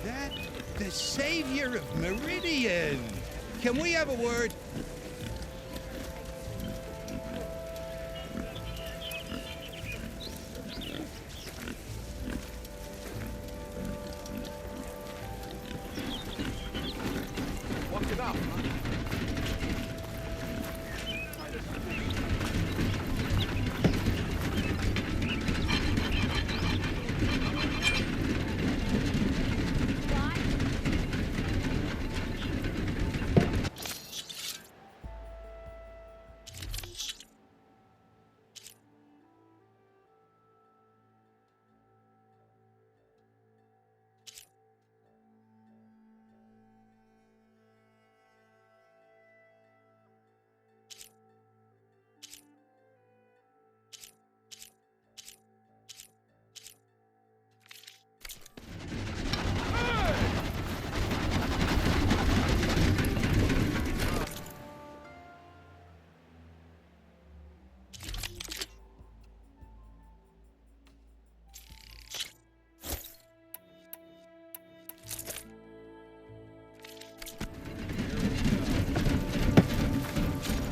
that the savior of Meridian? Can we have a word? Walked it up.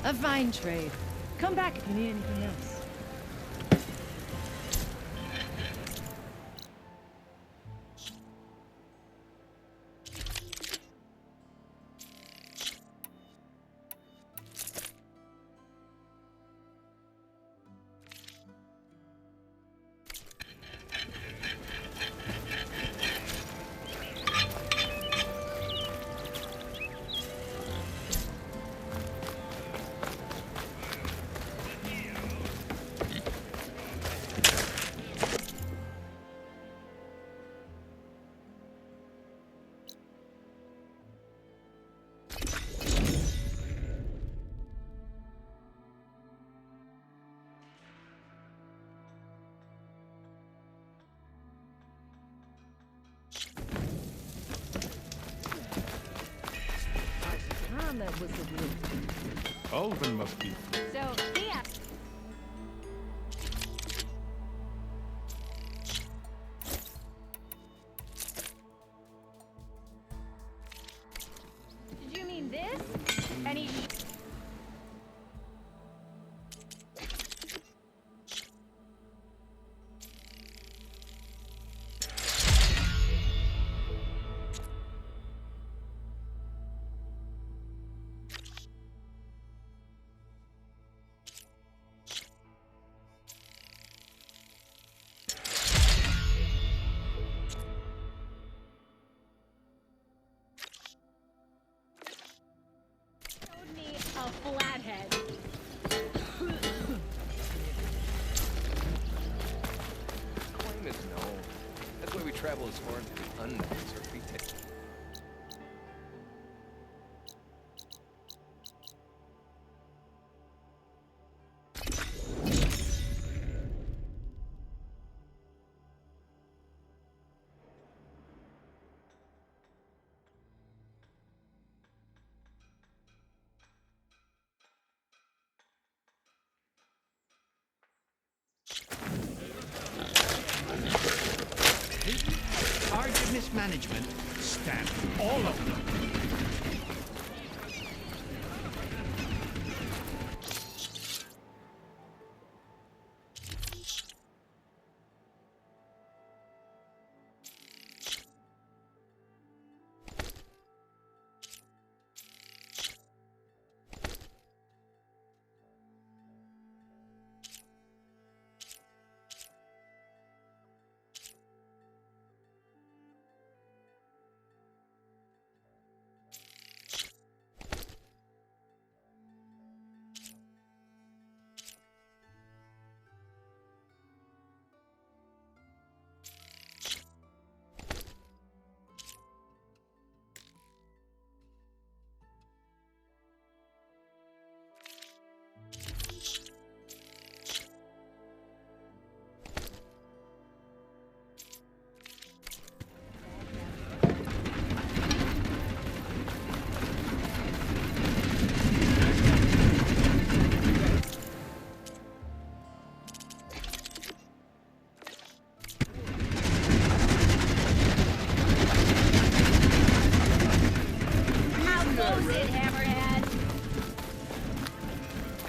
A fine trade. Come back if you need anything else. That was the blue. Alvin must be. So, yeah. Did you mean this? Any... a flathead. Claim is known. That's why we travel as far into the unknowns or retail. Target mismanagement, stamp all of them.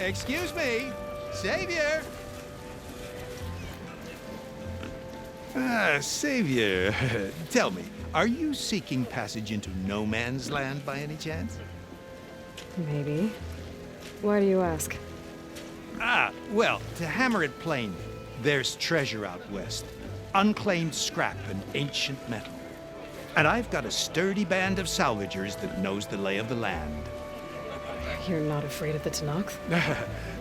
Excuse me, Savior. Savior, tell me, are you seeking passage into no man's land by any chance? Maybe. Why do you ask? Well, to hammer it plain, there's treasure out west. Unclaimed scrap and ancient metal. And I've got a sturdy band of salvagers that knows the lay of the land. You're not afraid of the Tanakh?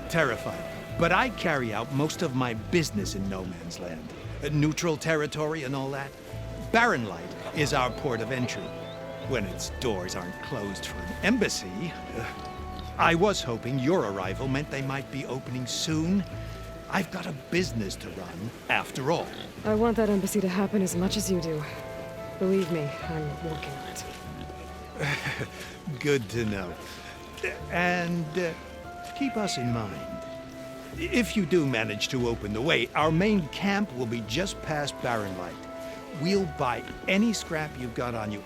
Terrified. But I carry out most of my business in no man's land. Neutral territory and all that. Barren Light is our port of entry. When its doors aren't closed for an embassy. I was hoping your arrival meant they might be opening soon. I've got a business to run, after all. I want that embassy to happen as much as you do. Believe me, I'm working on it. Good to know. And keep us in mind. If you do manage to open the way, our main camp will be just past Barren Light. We'll buy any scrap you've got on you.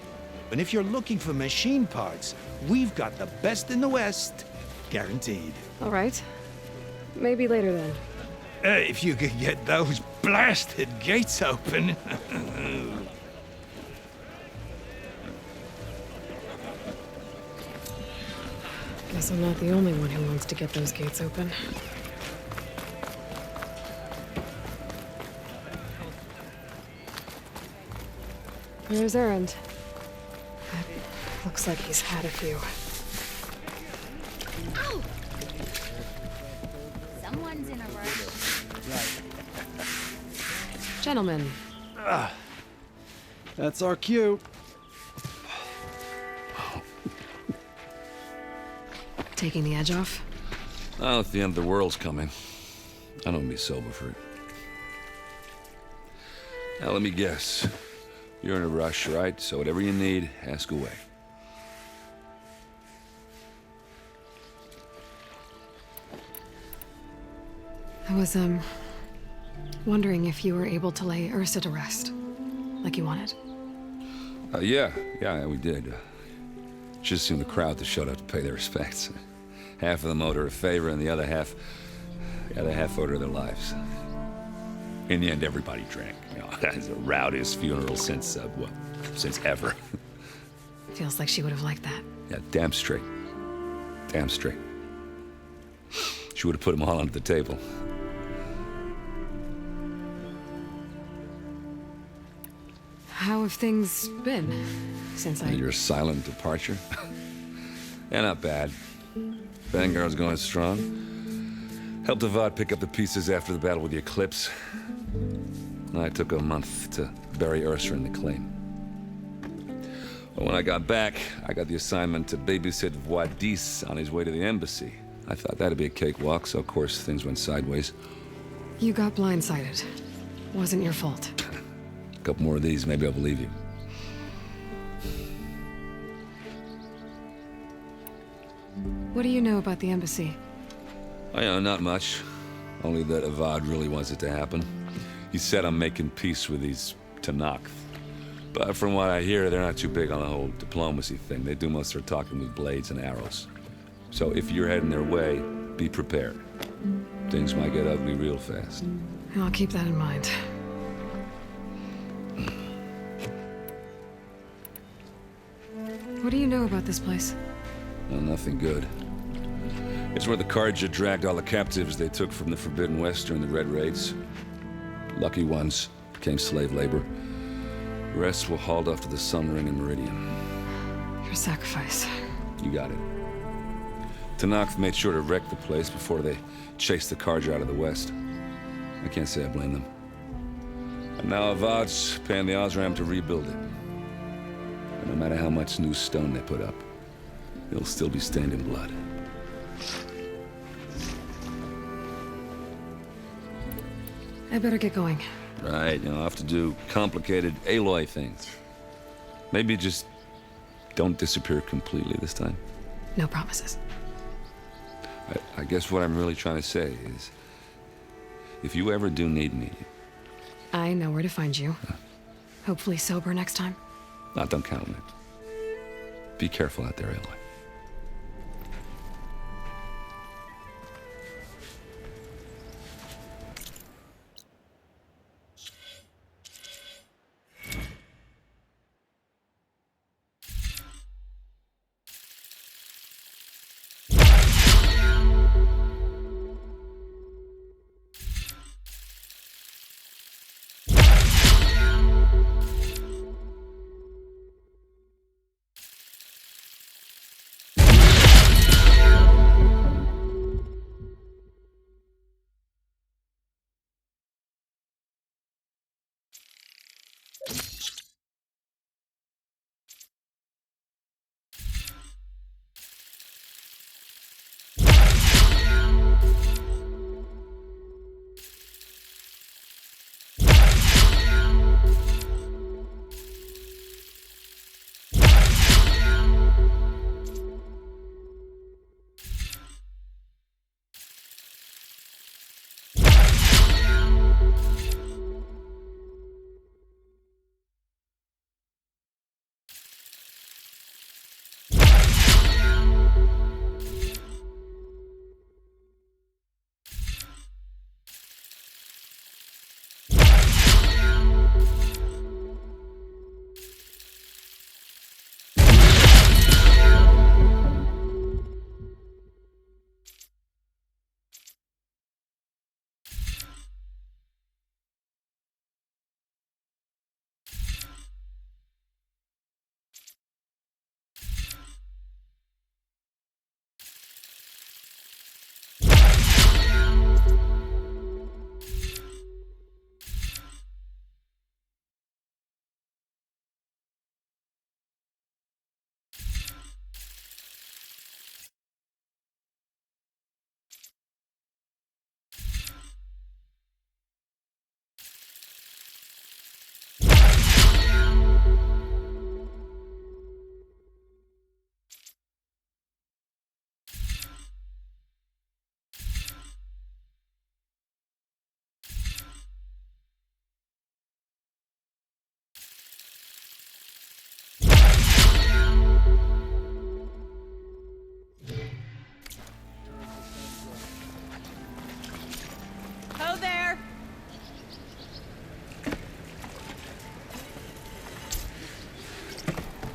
And if you're looking for machine parts, we've got the best in the West, guaranteed. All right. Maybe later then. If you could get those blasted gates open. Guess I'm not the only one who wants to get those gates open. There's Erend. Looks like he's had a few. Ow! Someone's in a rush. Gentlemen, That's our cue. taking the edge off? Oh, if the end of the world's coming, I don't be sober for it. Now, let me guess. You're in a rush, right? So whatever you need, ask away. I was, wondering if you were able to lay Ursa to rest, like you wanted. Yeah, we did. Just seemed the crowd that showed up to pay their respects. Half of them owed her a favor, and the other half owed her their lives. In the end, everybody drank. You know, that's the rowdiest funeral since ever. Feels like she would have liked that. Yeah, damn straight. Damn straight. She would have put them all under the table. How have things been since I... Your silent departure? Yeah, not bad. Vanguard's going strong. Helped Avad pick up the pieces after the battle with the Eclipse. I took a month to bury Ursa in the claim. But when I got back, I got the assignment to babysit Wadis on his way to the embassy. I thought that'd be a cakewalk, so of course things went sideways. You got blindsided. Wasn't your fault. A couple more of these, maybe I'll believe you. What do you know about the embassy? I know, not much. Only that Avad really wants it to happen. He said I'm making peace with these Tanakh. But from what I hear, they're not too big on the whole diplomacy thing. They do most of their talking with blades and arrows. So if you're heading their way, be prepared. Things might get ugly real fast. I'll keep that in mind. What do you know about this place? Well, nothing good. It's where the Carja dragged all the captives they took from the Forbidden West during the Red Raids. Lucky ones became slave labor. The rest were hauled off to the Sun Ring and Meridian. Your sacrifice. You got it. Tanakh made sure to wreck the place before they chased the Carja out of the West. I can't say I blame them. And now Avad's paying the Osram to rebuild it. And no matter how much new stone they put up, it'll still be stained in blood. I better get going. Right, I'll have to do complicated Aloy things. Maybe just don't disappear completely this time. No promises. I guess what I'm really trying to say is, if you ever do need me... I know where to find you. Hopefully sober next time. Don't count on it. Be careful out there, Aloy.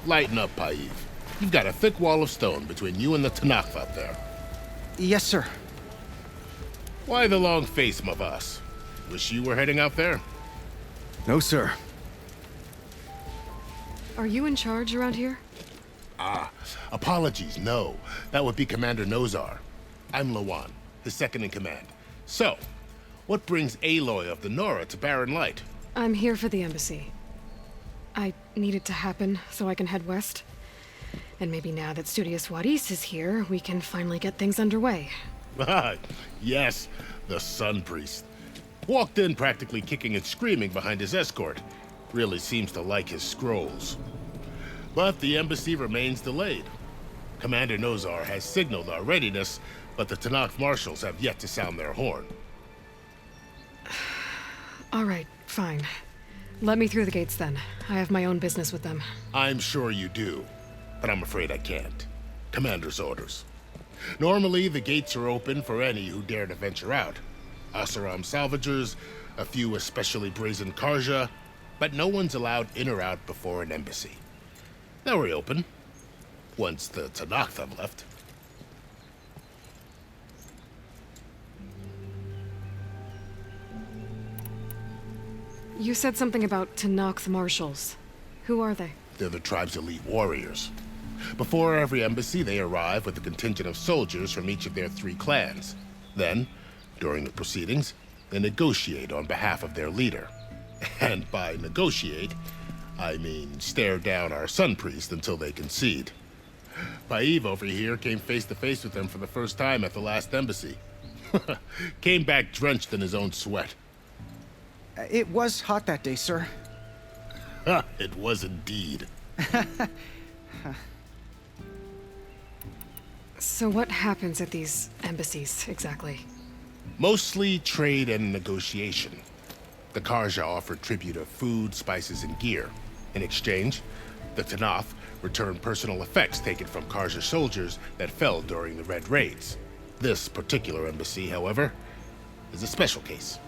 Lighten up, Paiv. You've got a thick wall of stone between you and the Tanakh up there. Yes, sir. Why the long face, Mavas? Wish you were heading out there? No, sir. Are you in charge around here? Apologies, no. That would be Commander Nozar. I'm Lawan, his second in command. So, what brings Aloy of the Nora to Barren Light? I'm here for the embassy. I need it to happen so I can head west. And maybe now that Studious Wadis is here, we can finally get things underway. Yes, the Sun Priest. Walked in practically kicking and screaming behind his escort. Really seems to like his scrolls. But the embassy remains delayed. Commander Nozar has signaled our readiness, but the Tanakh marshals have yet to sound their horn. All right, fine. Let me through the gates then. I have my own business with them. I'm sure you do, but I'm afraid I can't. Commander's orders. Normally, the gates are open for any who dare to venture out. Asaram salvagers, a few especially brazen Carja, but no one's allowed in or out before an embassy. They'll reopen, once the Tanakh have left. You said something about Tanakh marshals. Who are they? They're the tribe's elite warriors. Before every embassy, they arrive with a contingent of soldiers from each of their 3 clans. Then, during the proceedings, they negotiate on behalf of their leader. And by negotiate, I mean stare down our Sun Priest until they concede. Paiv over here came face to face with them for the first time at the last embassy. Came back drenched in his own sweat. It was hot that day, sir. It was indeed. So what happens at these embassies, exactly? Mostly trade and negotiation. The Carja offer tribute of food, spices, and gear. In exchange, the Tanakh return personal effects taken from Carja soldiers that fell during the Red Raids. This particular embassy, however, is a special case.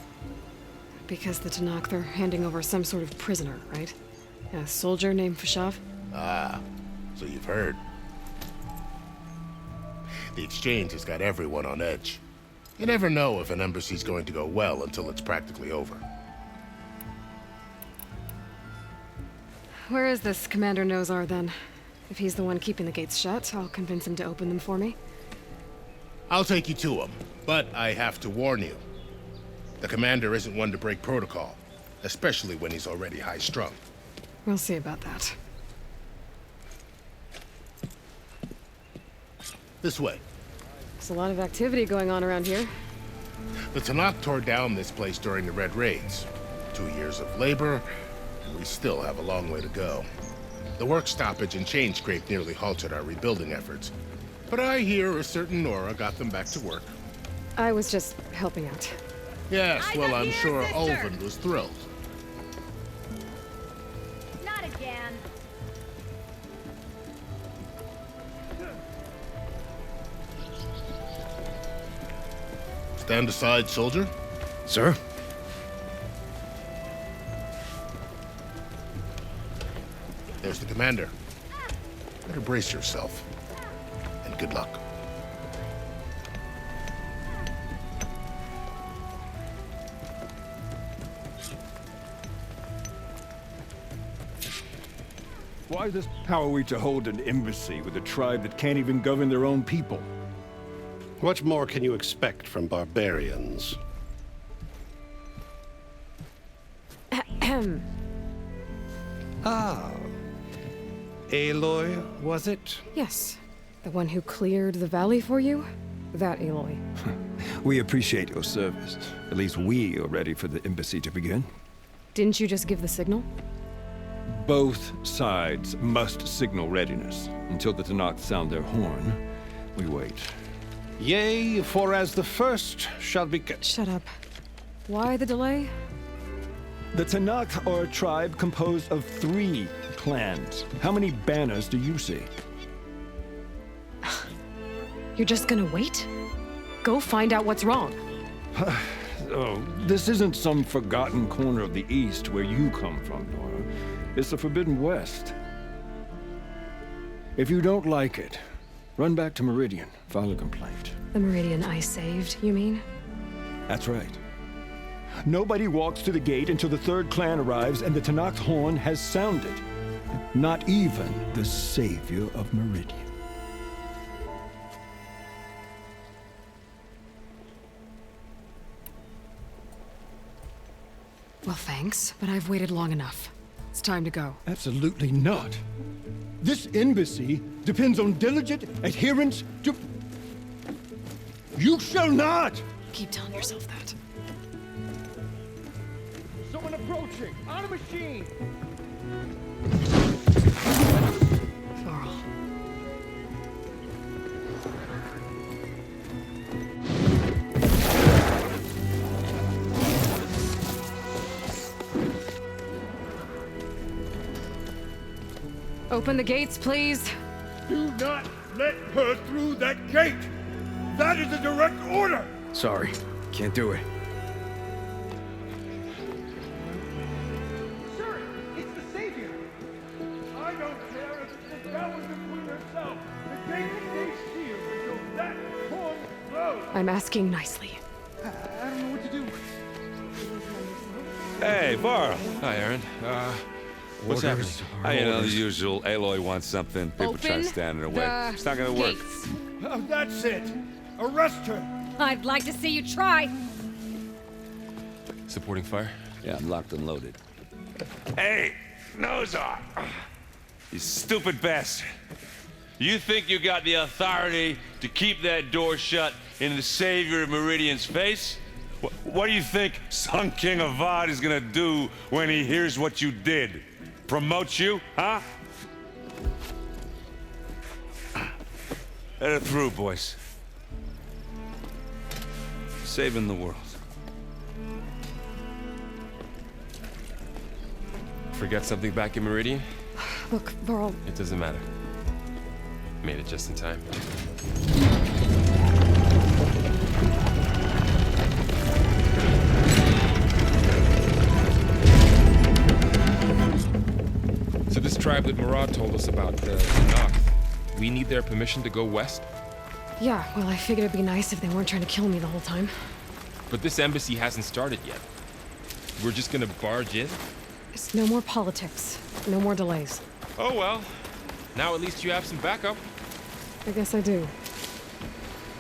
Because the Tanakh, they're handing over some sort of prisoner, right? A soldier named Fashav? Ah, so you've heard. The exchange has got everyone on edge. You never know if an embassy's going to go well until it's practically over. Where is this Commander Nozar, then? If he's the one keeping the gates shut, I'll convince him to open them for me. I'll take you to him, but I have to warn you. The commander isn't one to break protocol, especially when he's already high-strung. We'll see about that. This way. There's a lot of activity going on around here. The Tanakh tore down this place during the Red Raids. 2 years of labor, and we still have a long way to go. The work stoppage and chain scrape nearly halted our rebuilding efforts. But I hear a certain Nora got them back to work. I was just helping out. Yes, I well, got I'm here, sure sister. Olvin was thrilled. Not again. Stand aside, soldier. Sir? There's the commander. Better brace yourself. And good luck. How are we to hold an embassy with a tribe that can't even govern their own people? What more can you expect from barbarians? Ah. Aloy, was it? Yes. The one who cleared the valley for you? That Aloy. We appreciate your service. At least we are ready for the embassy to begin. Didn't you just give the signal? Both sides must signal readiness. Until the Tanakh sound their horn, we wait. Yea, for as the first shall be... Shut up. Why the delay? The Tanakh are a tribe composed of 3 clans. How many banners do you see? You're just gonna wait? Go find out what's wrong. Oh, this isn't some forgotten corner of the East where you come from, Nora. It's the Forbidden West. If you don't like it, run back to Meridian, file a complaint. The Meridian I saved, you mean? That's right. Nobody walks to the gate until the third clan arrives and the Tenakth's horn has sounded. Not even the savior of Meridian. Well, thanks, but I've waited long enough. It's time to go. Absolutely not. This embassy depends on diligent adherence to... You shall not! Keep telling yourself that. Someone approaching! On a machine! Varl. Open the gates, please. Do not let her through that gate! That is a direct order! Sorry, can't do it. Sir, it's the Savior! I don't care if it's the Dowager Queen herself! The gate stays sealed until that horn blows! I'm asking nicely. I don't know what to do. Hey, Varl. Hi, Aaron. What's happening? You know, the usual. Aloy wants something. People try to Open stand in her way. the It's not gonna work. gates. Oh, that's it! Arrest her! I'd like to see you try. Supporting fire? Yeah, I'm locked and loaded. Hey, Nozar! You stupid bastard. You think you got the authority to keep that door shut in the savior of Meridian's face? What do you think Sun King Avad is gonna do when he hears what you did? Promote you, huh? Let her through, boys. Saving the world. Forget something back in Meridian? Look, Varl, It doesn't matter. Made it just in time. So this tribe that Murad told us about, the Tenakth, we need their permission to go west? yeah, well, I figured it'd be nice if they weren't trying to kill me the whole time. But this embassy hasn't started yet. We're just gonna barge in? It's no more politics. No more delays. Oh well. Now at least you have some backup. I guess I do.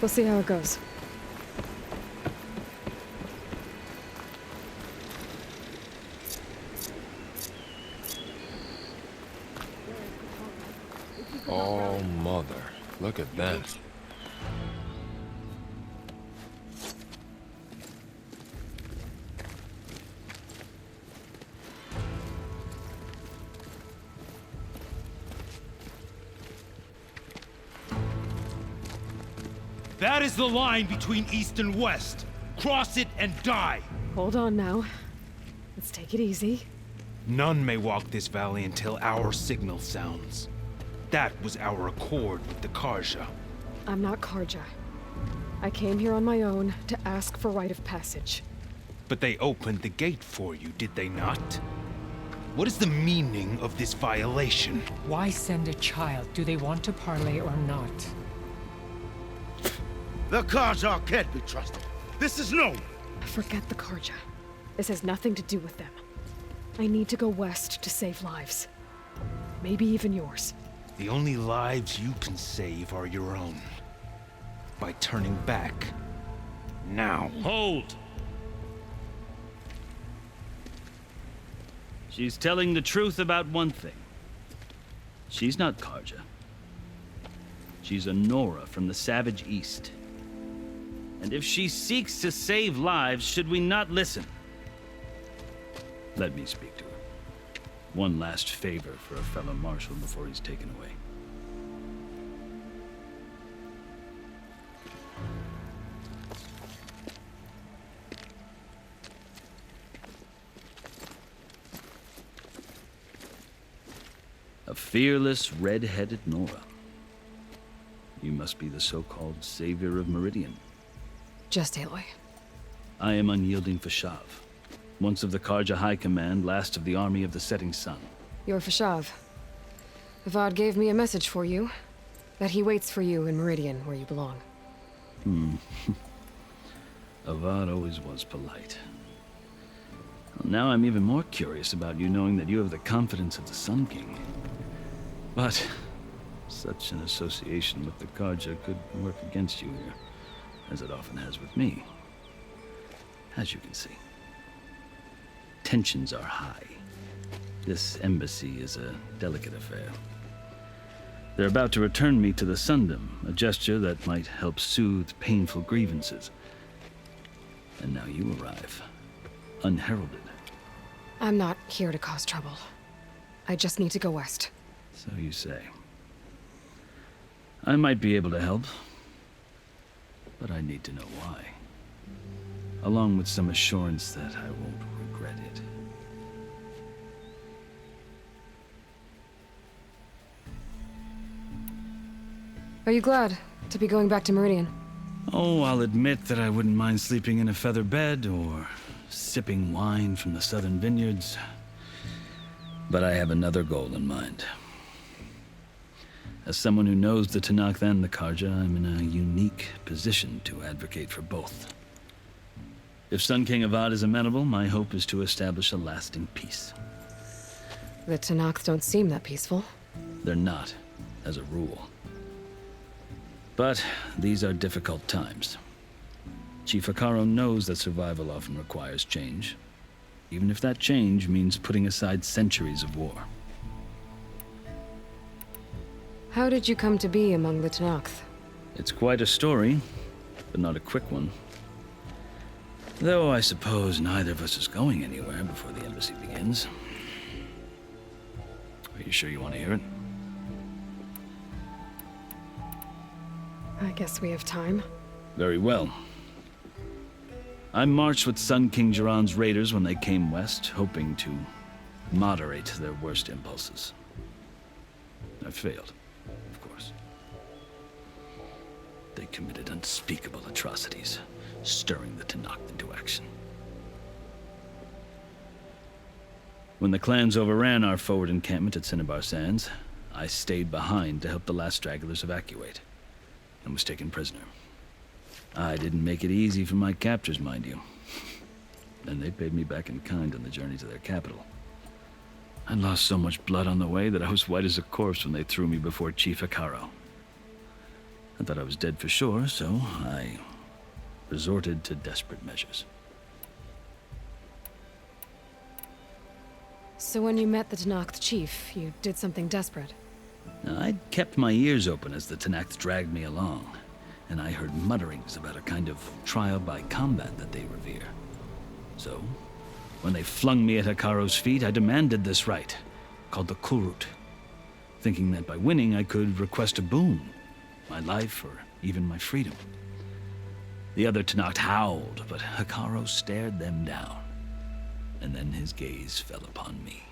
We'll see how it goes. Oh, mother. Look at that. That is the line between East and West. Cross it and die. Hold on now. Let's take it easy. None may walk this valley until our signal sounds. That was our accord with the Carja. I'm not Carja. I came here on my own to ask for rite of passage. But they opened the gate for you, did they not? What is the meaning of this violation? Why send a child? Do they want to parley or not? The Carja can't be trusted. This is known. Forget the Carja. This has nothing to do with them. I need to go west to save lives. Maybe even yours. The only lives you can save are your own. By turning back. Now. Hold! She's telling the truth about one thing. She's not Carja. She's a Nora from the Savage East. And if she seeks to save lives, should we not listen? Let me speak to her. One last favor for a fellow marshal before he's taken away. A fearless, red-headed Nora. You must be the so-called savior of Meridian. Just Aloy. I am unyielding Fashav. Once of the Carja High Command, last of the army of the setting sun. You're Fashav. Vod gave me a message for you. That he waits for you in Meridian, where you belong. Avad always was polite. Well, now I'm even more curious about you knowing that you have the confidence of the Sun King. But such an association with the Carja could work against you here, as it often has with me. As you can see, tensions are high. This embassy is a delicate affair. They're about to return me to the Sundom, a gesture that might help soothe painful grievances. And now you arrive, unheralded. I'm not here to cause trouble. I just need to go west. So you say. I might be able to help, but I need to know why. Along with some assurance that I won't regret it. Are you glad to be going back to Meridian? Oh, I'll admit that I wouldn't mind sleeping in a feather bed or sipping wine from the southern vineyards. But I have another goal in mind. As someone who knows the Tanakh and the Carja, I'm in a unique position to advocate for both. If Sun King Avad is amenable, my hope is to establish a lasting peace. The Tanakh don't seem that peaceful. They're not, as a rule. But these are difficult times. Chief Akaro knows that survival often requires change, even if that change means putting aside centuries of war. How did you come to be among the Tanakh? It's quite a story, but not a quick one. Though I suppose neither of us is going anywhere before the embassy begins. Are you sure you want to hear it? I guess we have time. Very well. I marched with Sun King Jiran's raiders when they came west, hoping to moderate their worst impulses. I failed, of course. They committed unspeakable atrocities, stirring the Tanakh into action. When the clans overran our forward encampment at Cinnabar Sands, I stayed behind to help the last stragglers evacuate, and was taken prisoner. I didn't make it easy for my captors, mind you. And they paid me back in kind on the journey to their capital. I lost so much blood on the way that I was white as a corpse when they threw me before Chief Akaro. I thought I was dead for sure, so I resorted to desperate measures. So when you met the Tanakh chief, you did something desperate? I'd kept my ears open as the Tanakh dragged me along, and I heard mutterings about a kind of trial by combat that they revere. So, when they flung me at Hikaru's feet, I demanded this right, called the Kulrut, thinking that by winning I could request a boon, my life or even my freedom. The other Tanakh howled, but Hikaru stared them down, and then his gaze fell upon me.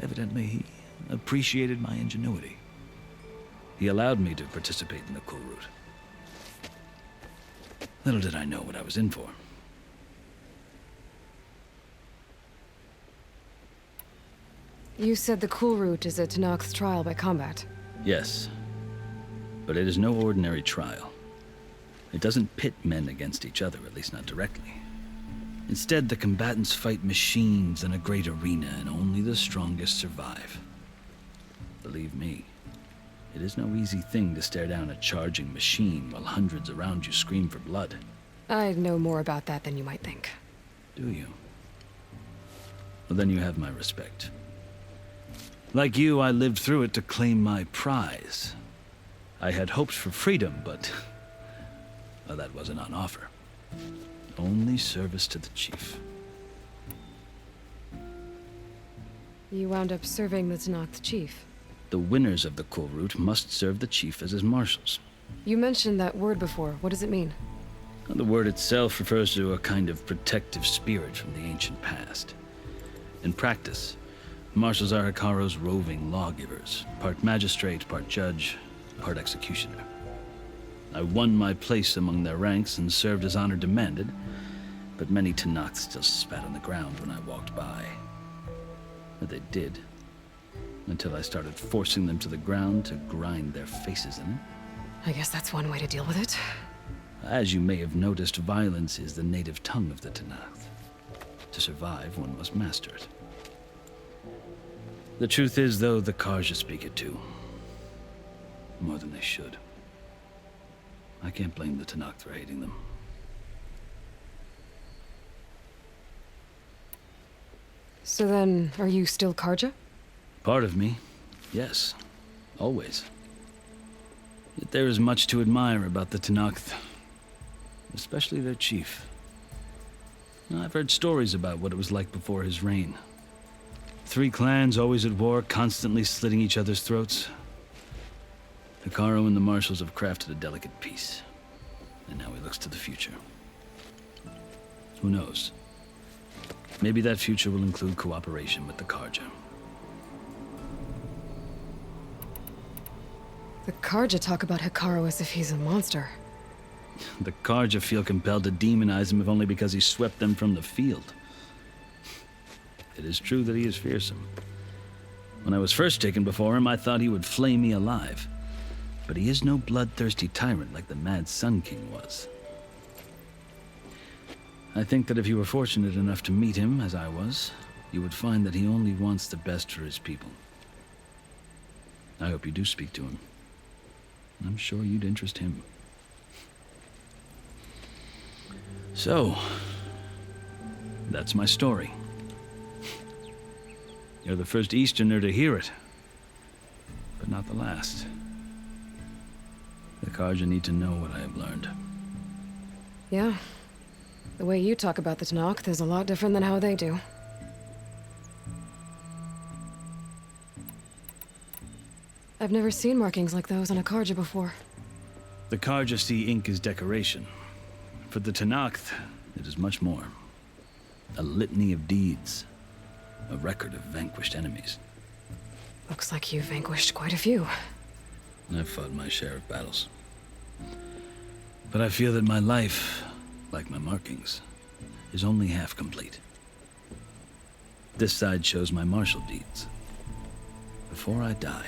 Evidently, he appreciated my ingenuity. He allowed me to participate in the Kulrut. Little did I know what I was in for. You said the Kulrut is a Tanakh's trial by combat. Yes, but it is no ordinary trial. It doesn't pit men against each other, at least not directly. Instead, the combatants fight machines in a great arena, and only the strongest survive. Believe me, it is no easy thing to stare down a charging machine while hundreds around you scream for blood. I know more about that than you might think. Do you? Well, then you have my respect. Like you, I lived through it to claim my prize. I had hopes for freedom, but well, that wasn't on offer. Only service to the chief. You wound up serving the Tanakh chief. The winners of the Kulrut must serve the chief as his marshals. You mentioned that word before. What does it mean? The word itself refers to a kind of protective spirit from the ancient past. In practice, marshals are Hikaru's roving lawgivers, part magistrate, part judge, part executioner. I won my place among their ranks and served as honor demanded, but many Tanakh still spat on the ground when I walked by. But they did. until I started forcing them to the ground to grind their faces in it. I guess that's one way to deal with it. As you may have noticed, violence is the native tongue of the Tanakh. To survive, one must master it. The truth is, though, the Carja speak it too. More than they should. I can't blame the Tanakh for hating them. So then, are you still Carja? Part of me, yes. Always. Yet there is much to admire about the Tanakh, especially their chief. I've heard stories about what it was like before his reign. 3 clans always at war, constantly slitting each other's throats. Hikaru and the marshals have crafted a delicate peace, and now he looks to the future. Who knows? Maybe that future will include cooperation with the Carja. The Carja talk about Hikaru as if he's a monster. The Carja feel compelled to demonize him if only because he swept them from the field. It is true that he is fearsome. When I was first taken before him, I thought he would flay me alive. But he is no bloodthirsty tyrant like the Mad Sun King was. I think that if you were fortunate enough to meet him, as I was, you would find that he only wants the best for his people. I hope you do speak to him. I'm sure you'd interest him. So, that's my story. You're the first Easterner to hear it, but not the last. The Carja need to know what I have learned. Yeah. The way you talk about the Tanakh is a lot different than how they do. I've never seen markings like those on a Carja before. The Carja see ink as decoration. For the Tanakh, it is much more. A litany of deeds. A record of vanquished enemies. Looks like you've vanquished quite a few. I've fought my share of battles. But I feel that my life, like my markings, is only half complete. This side shows my martial deeds. Before I die,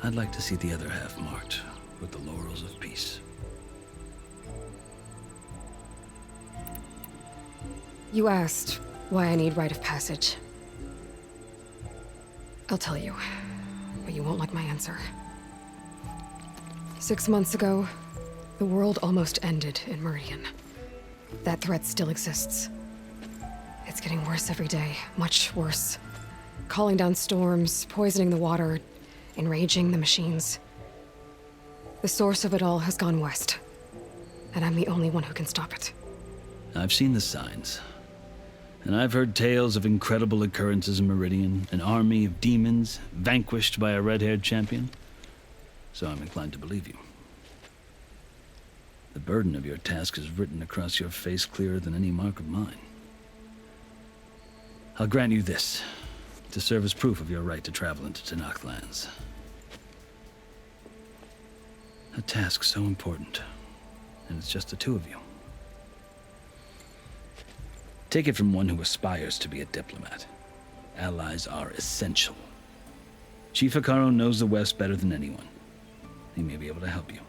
I'd like to see the other half marked with the laurels of peace. You asked why I need rite of passage. I'll tell you, but you won't like my answer. 6 months ago, the world almost ended in Meridian. That threat still exists. It's getting worse every day, much worse. Calling down storms, poisoning the water, enraging the machines. The source of it all has gone west, and I'm the only one who can stop it. I've seen the signs. And I've heard tales of incredible occurrences in Meridian, an army of demons vanquished by a red-haired champion. So I'm inclined to believe you. The burden of your task is written across your face clearer than any mark of mine. I'll grant you this, to serve as proof of your right to travel into Tanakh lands. A task so important, and it's just the 2 of you. Take it from one who aspires to be a diplomat. Allies are essential. Chief Hikaru knows the West better than anyone. He may be able to help you.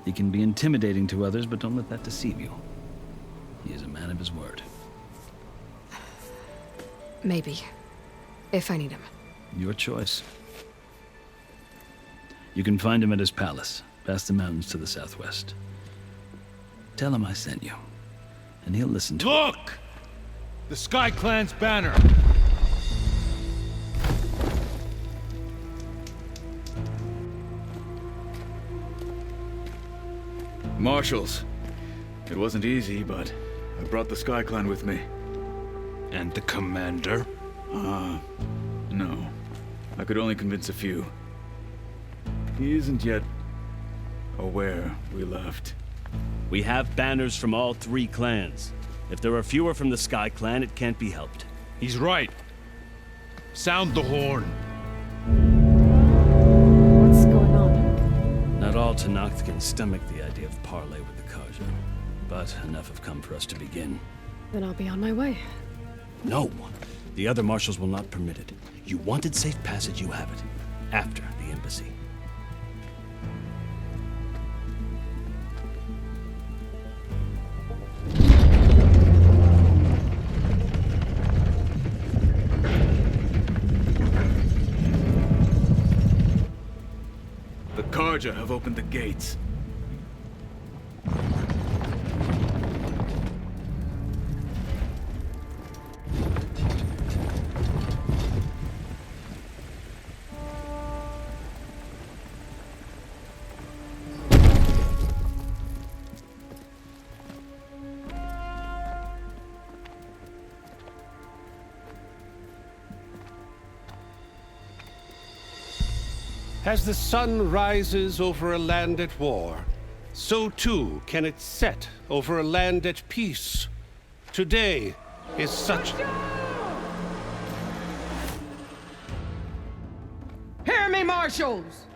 He can be intimidating to others, but don't let that deceive you. He is a man of his word. Maybe. If I need him. Your choice. You can find him at his palace, past the mountains to the southwest. Tell him I sent you, and he'll listen to Look! The Sky Clan's banner! Marshals. It wasn't easy, but I brought the Sky Clan with me. And the commander? No. I could only convince a few. He isn't yet aware we left. We have banners from all 3 clans. If there are fewer from the Sky Clan, it can't be helped. He's right. Sound the horn. What's going on? Not all Tanakh can stomach the idea of parley with the Carja, but enough have come for us to begin. Then I'll be on my way. No! The other marshals will not permit it. You wanted safe passage, you have it. After the embassy. The Carja have opened the gates. As the sun rises over a land at war, so too can it set over a land at peace. Today is such... Hear me, marshals!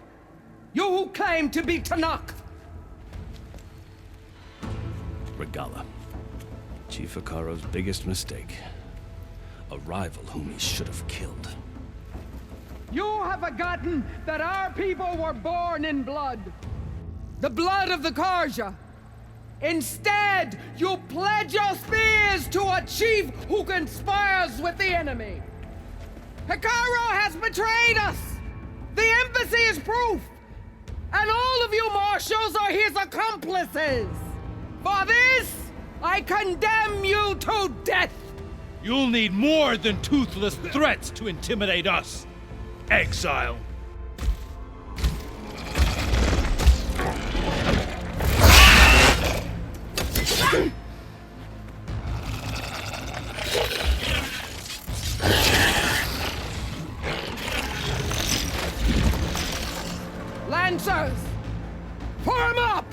You who claim to be Tanakh! Regala. Chief Hikaro's biggest mistake. A rival whom he should have killed. You have forgotten that our people were born in blood. The blood of the Carja. Instead, you pledge your spears to a chief who conspires with the enemy. Hikaro has betrayed us. The embassy is proof. And all of you marshals are his accomplices. For this, I condemn you to death. You'll need more than toothless threats to intimidate us. Exile. Lancers, form up!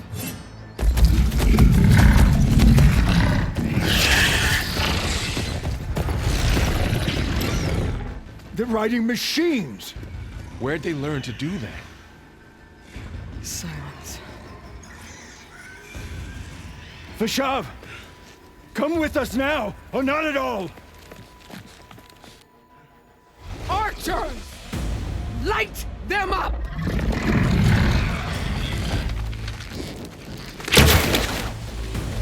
They're riding machines! Where'd they learn to do that? Silence. Vashav! Come with us now, or not at all! Archers! Light them up!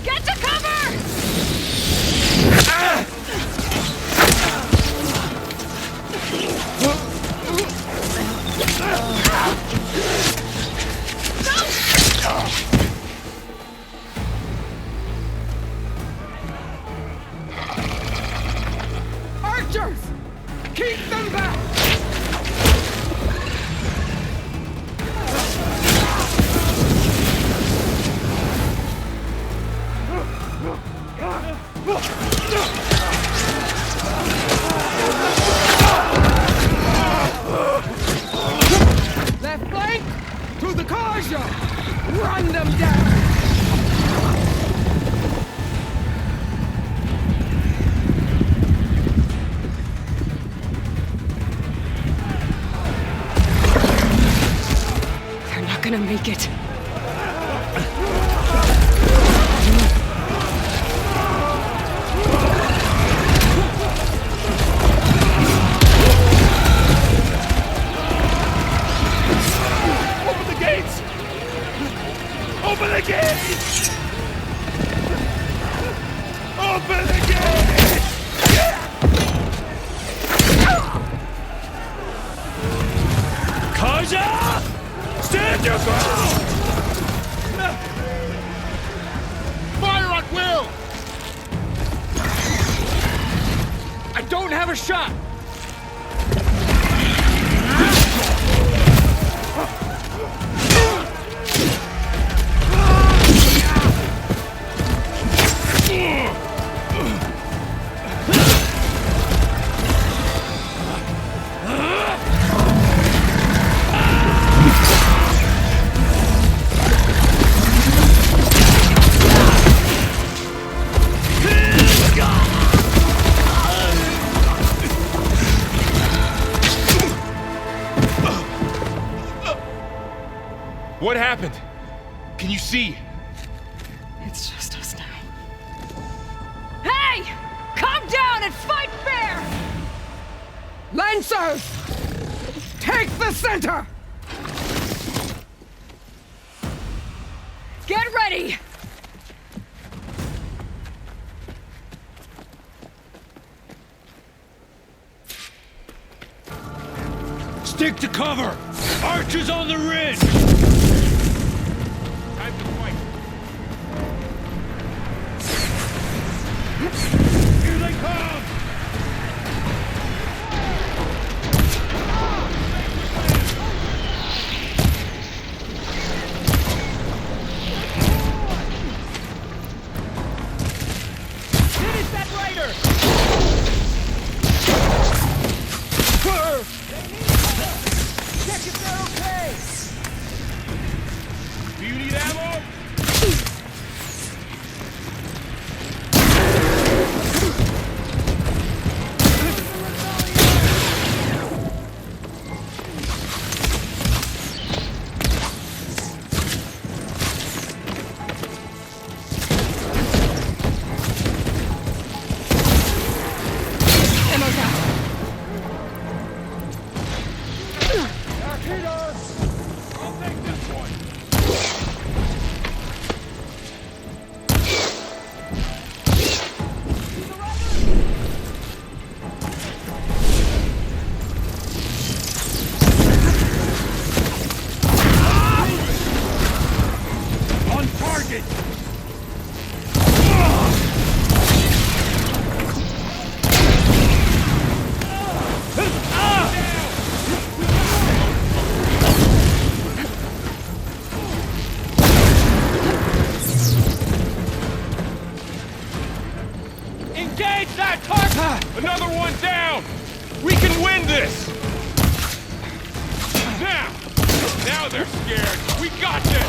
Get to cover! Ah! Archers! Keep them back! Left flank to the Carja! Run them down! They're not gonna make it. Open the gates! Open the gates! Carja! Stand your ground! Fire at will! I don't have a shot! What happened? Can you see? It's just us now. Hey! Calm down and fight fair! Lancers! Take the center! Get ready! Stick to cover! Archers on the ridge! Time to fight. Here they come! Finish that rider! Check if they're okay! Do you need ammo? Ammo's out. I'll take this one! On target! Engage that target! Another one down! We can win this! Now they're scared! We got this!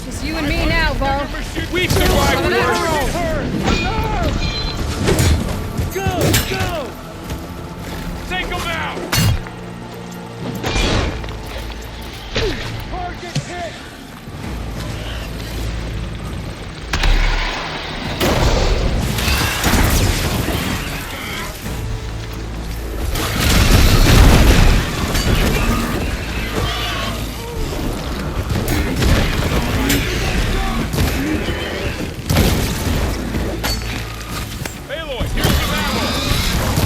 Just you and me now, Val. We survived worse! Go! Take them out! Target hit! Aloy, here's some ammo!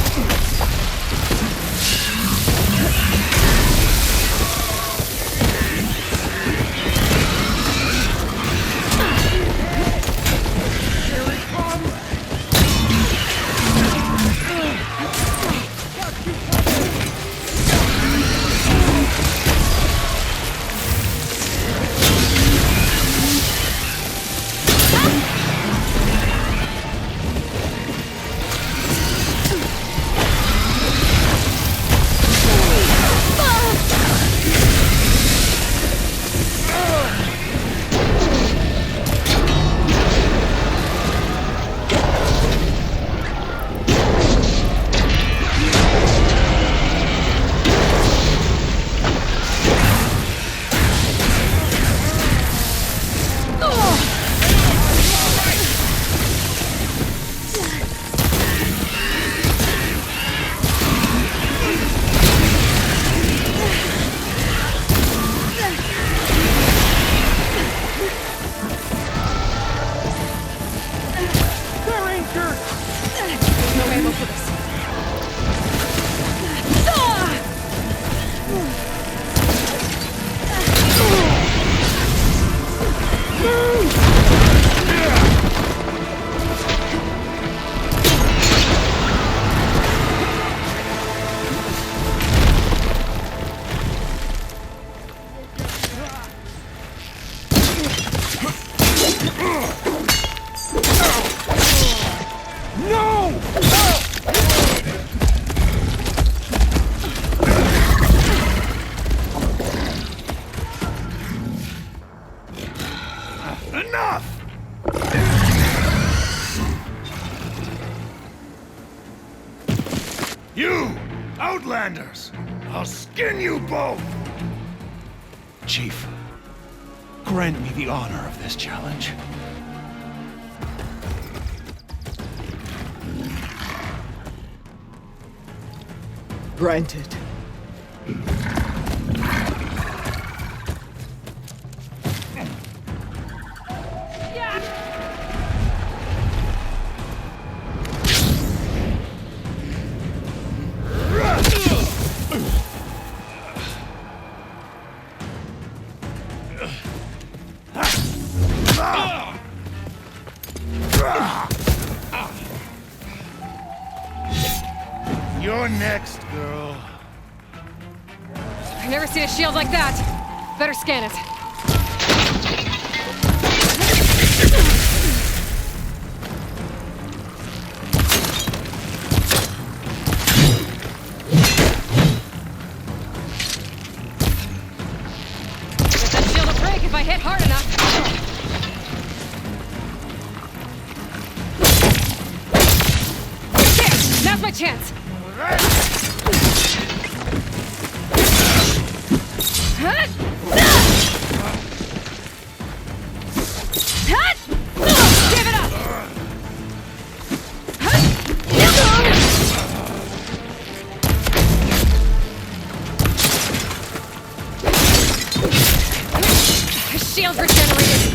You! Outlanders! I'll skin you both! Chief, grant me the honor of this challenge. Granted. You're next, girl. I've never seen a shield like that. Better scan it. Guess that shield will break if I hit hard enough. There! Now's my chance. Give it up! Shield regenerated.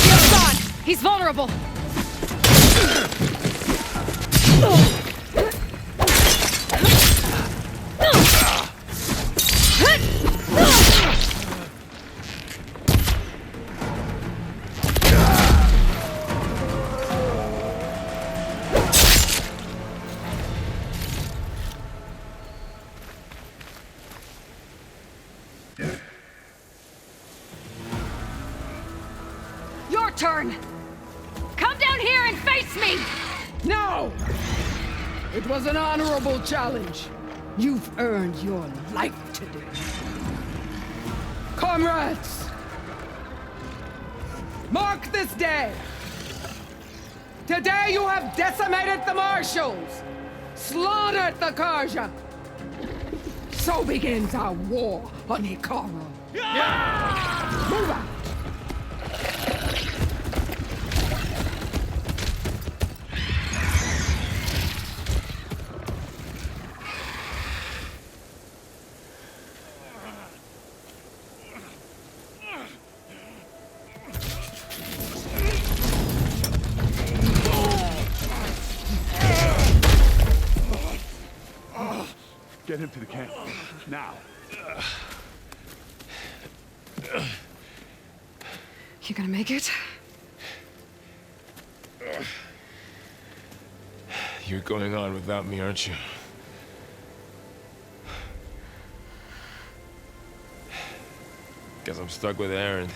Shield's gone. He's vulnerable. Your turn! Come down here and face me! No! It was an honorable challenge. You've earned your life today. Comrades! Mark this day! Today you have decimated the marshals, slaughtered the Carja. So begins our war on Hikaru. Move out! Get him to the camp. Now. You gonna make it? You're going on without me, aren't you? Guess I'm stuck with Aaron.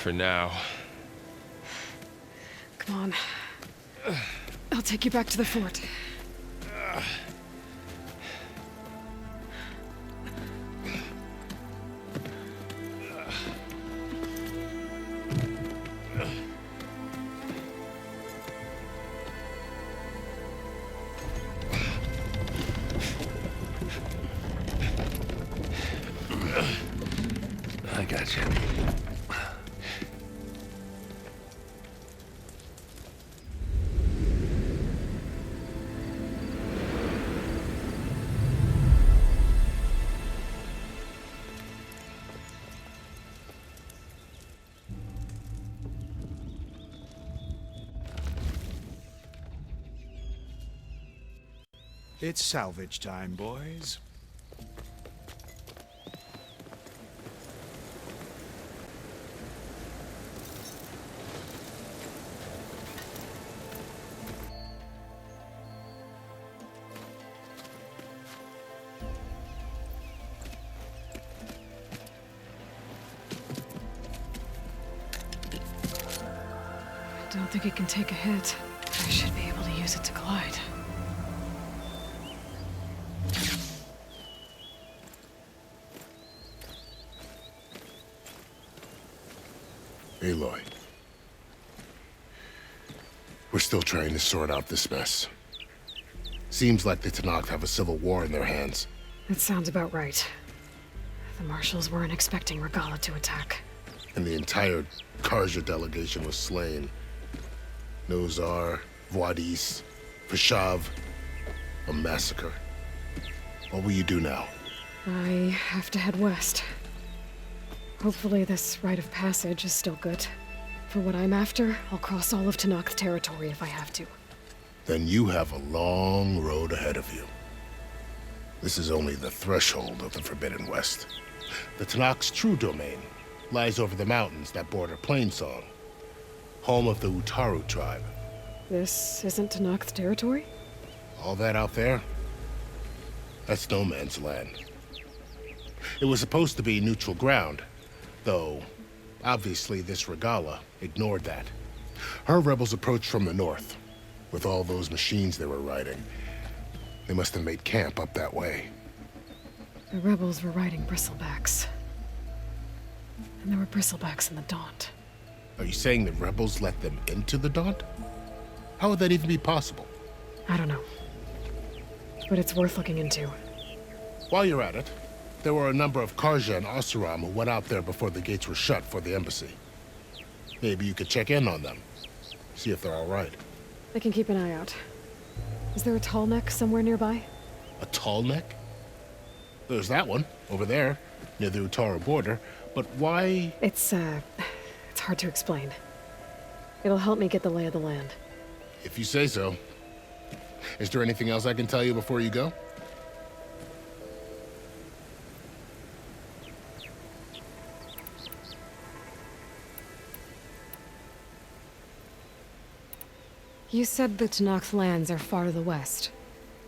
For now. Come on. I'll take you back to the fort. I got you. It's salvage time, boys. I don't think it can take a hit. I should be able to use it to glide. Aloy. We're still trying to sort out this mess. Seems like the Tanakh have a civil war in their hands. That sounds about right. The marshals weren't expecting Regala to attack. And the entire Carja delegation was slain. Nozar, Voidis, Vashav. A massacre. What will you do now? I have to head west. Hopefully this rite of passage is still good. For what I'm after, I'll cross all of Tanakh's territory if I have to. Then you have a long road ahead of you. This is only the threshold of the Forbidden West. The Tanakh's true domain lies over the mountains that border Plainsong, home of the Utaru tribe. This isn't Tanakh's territory? All that out there? That's no man's land. It was supposed to be neutral ground, though obviously this Regala ignored that. Her rebels approached from the north. With all those machines they were riding, they must have made camp up that way. The rebels were riding bristlebacks. And there were bristlebacks in the Daunt. Are you saying the rebels let them into the Daunt? How would that even be possible? I don't know. But it's worth looking into. While you're at it, there were a number of Carja and Oseram who went out there before the gates were shut for the embassy. Maybe you could check in on them. See if they're all right. I can keep an eye out. Is there a tall neck somewhere nearby? A tall neck? There's that one, over there, near the Utaru border. But why? It's hard to explain. It'll help me get the lay of the land. If you say so. Is there anything else I can tell you before you go? You said the Tanakh's lands are far to the west.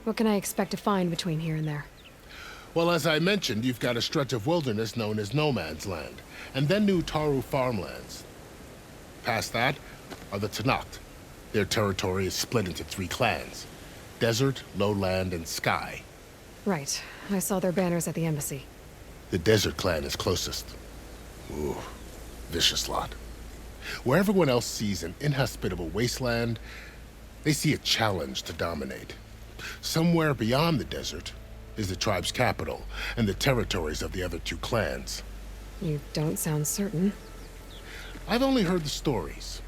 What can I expect to find between here and there? Well, as I mentioned, you've got a stretch of wilderness known as No Man's Land, and then the Utaru farmlands. Past that are the Tanakh. Their territory is split into 3 clans: Desert, Lowland, and Sky. Right. I saw their banners at the embassy. The Desert clan is closest. Ooh, vicious lot. Where everyone else sees an inhospitable wasteland, they see a challenge to dominate. Somewhere beyond the desert is the tribe's capital and the territories of the other 2 clans. You don't sound certain. I've only heard the stories.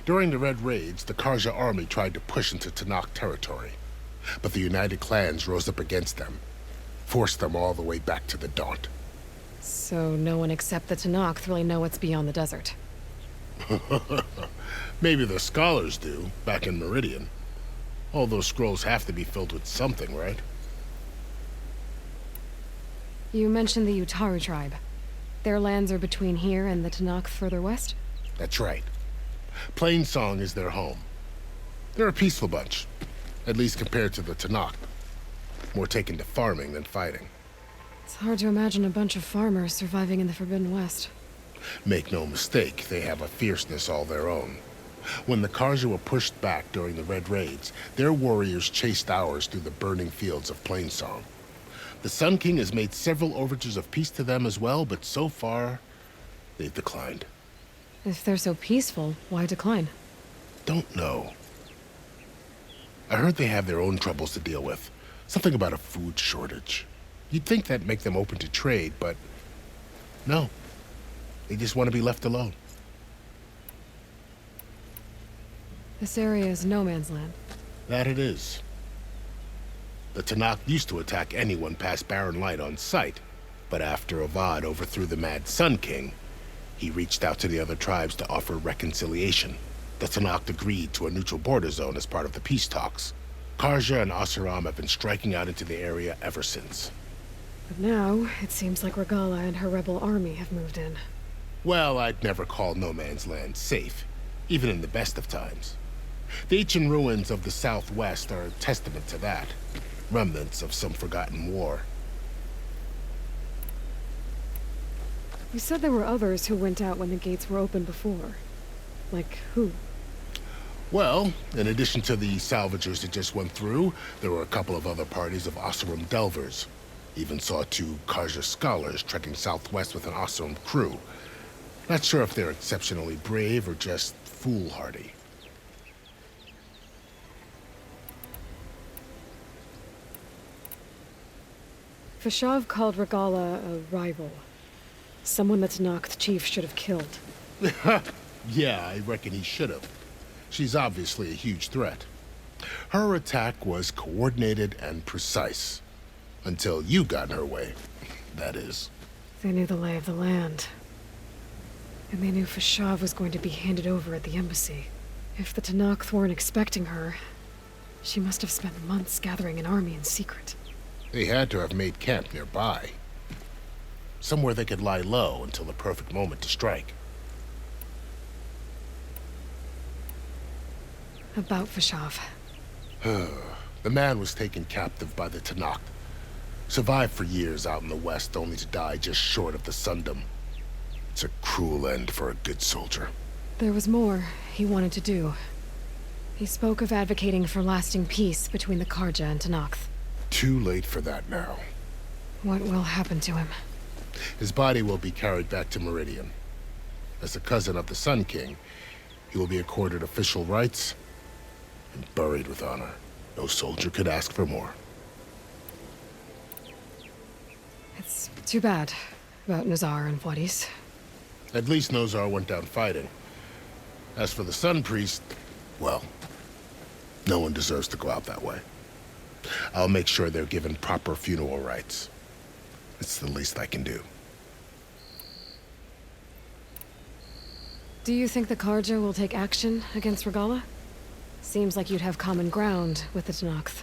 During the Red Raids, the Carja army tried to push into Tanakh territory, but the United Clans rose up against them, forced them all the way back to the Daunt. So no one except the Tanakh really know what's beyond the desert. Maybe the scholars do, back in Meridian. All those scrolls have to be filled with something, right? You mentioned the Utaru tribe. Their lands are between here and the Tanakh further west? That's right. Plainsong is their home. They're a peaceful bunch, at least compared to the Tanakh. More taken to farming than fighting. It's hard to imagine a bunch of farmers surviving in the Forbidden West. Make no mistake, they have a fierceness all their own. When the Carja were pushed back during the Red Raids, their warriors chased ours through the burning fields of Plainsong. The Sun King has made several overtures of peace to them as well, but so far, they've declined. If they're so peaceful, why decline? Don't know. I heard they have their own troubles to deal with. Something about a food shortage. You'd think that'd make them open to trade, but no. They just want to be left alone. This area is no man's land. That it is. The Tanakh used to attack anyone past Barren Light on sight, but after Avad overthrew the Mad Sun King, he reached out to the other tribes to offer reconciliation. The Tanakh agreed to a neutral border zone as part of the peace talks. Carja and Oseram have been striking out into the area ever since. But now, it seems like Regala and her rebel army have moved in. Well, I'd never call No Man's Land safe, even in the best of times. The ancient ruins of the Southwest are a testament to that. Remnants of some forgotten war. You said there were others who went out when the gates were open before. Like who? Well, in addition to the salvagers that just went through, there were a couple of other parties of Oseram delvers. Even saw 2 Carja scholars trekking southwest with an Oseram crew. Not sure if they're exceptionally brave or just foolhardy. Fashav called Regala a rival. Someone that Tanakh chief should have killed. Yeah, I reckon he should have. She's obviously a huge threat. Her attack was coordinated and precise. Until you got in her way, that is. They knew the lay of the land. And they knew Fashav was going to be handed over at the embassy. If the Tanakh weren't expecting her, she must have spent months gathering an army in secret. They had to have made camp nearby. Somewhere they could lie low until the perfect moment to strike. About Fashav. The man was taken captive by the Tanakh. Survived for years out in the west, only to die just short of the Sundom. It's a cruel end for a good soldier. There was more he wanted to do. He spoke of advocating for lasting peace between the Carja and Tanakh. Too late for that now. What will happen to him? His body will be carried back to Meridian. As the cousin of the Sun King, he will be accorded official rights and buried with honor. No soldier could ask for more. It's too bad about Nazar and Wadis. At least Nozar went down fighting. As for the Sun Priest, well, no one deserves to go out that way. I'll make sure they're given proper funeral rites. It's the least I can do. Do you think the Carja will take action against Regala? Seems like you'd have common ground with the Tanakh.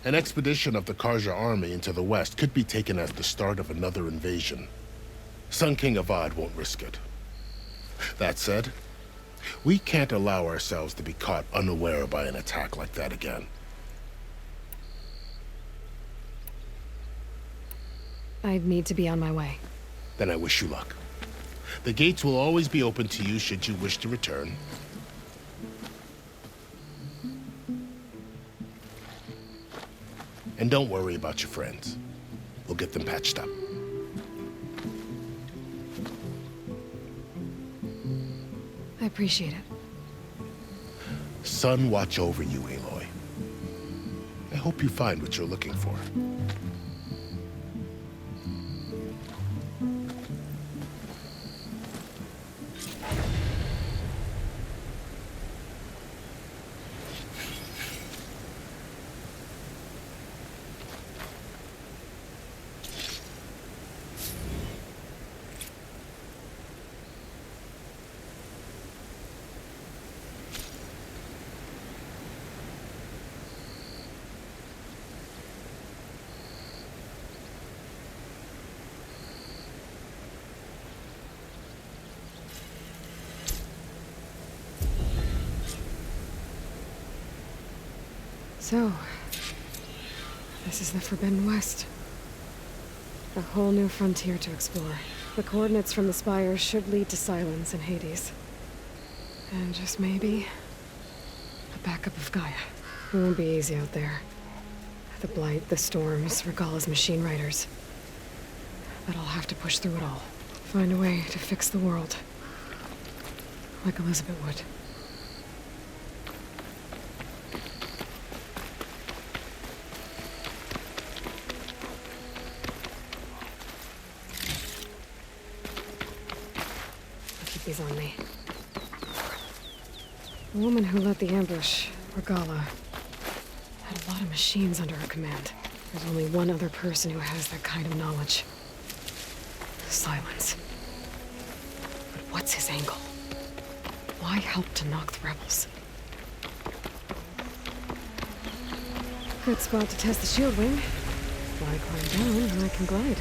An expedition of the Carja army into the west could be taken as the start of another invasion. Sun King Avad won't risk it. That said, we can't allow ourselves to be caught unaware by an attack like that again. I need to be on my way. Then I wish you luck. The gates will always be open to you should you wish to return. And don't worry about your friends. We'll get them patched up. I appreciate it. Sun watch over you, Aloy. I hope you find what you're looking for. So, this is the Forbidden West. A whole new frontier to explore. The coordinates from the spires should lead to Silence and Hades. And just maybe, a backup of Gaia. It won't be easy out there. The Blight, the Storms, Regala's machine riders. But I'll have to push through it all. Find a way to fix the world. Like Elizabeth would. These on me. The woman who led the ambush, Regala, had a lot of machines under her command. There's only one other person who has that kind of knowledge. Silence. But what's his angle? Why help to knock the rebels? Good spot to test the shield wing. If I climb down, I can glide.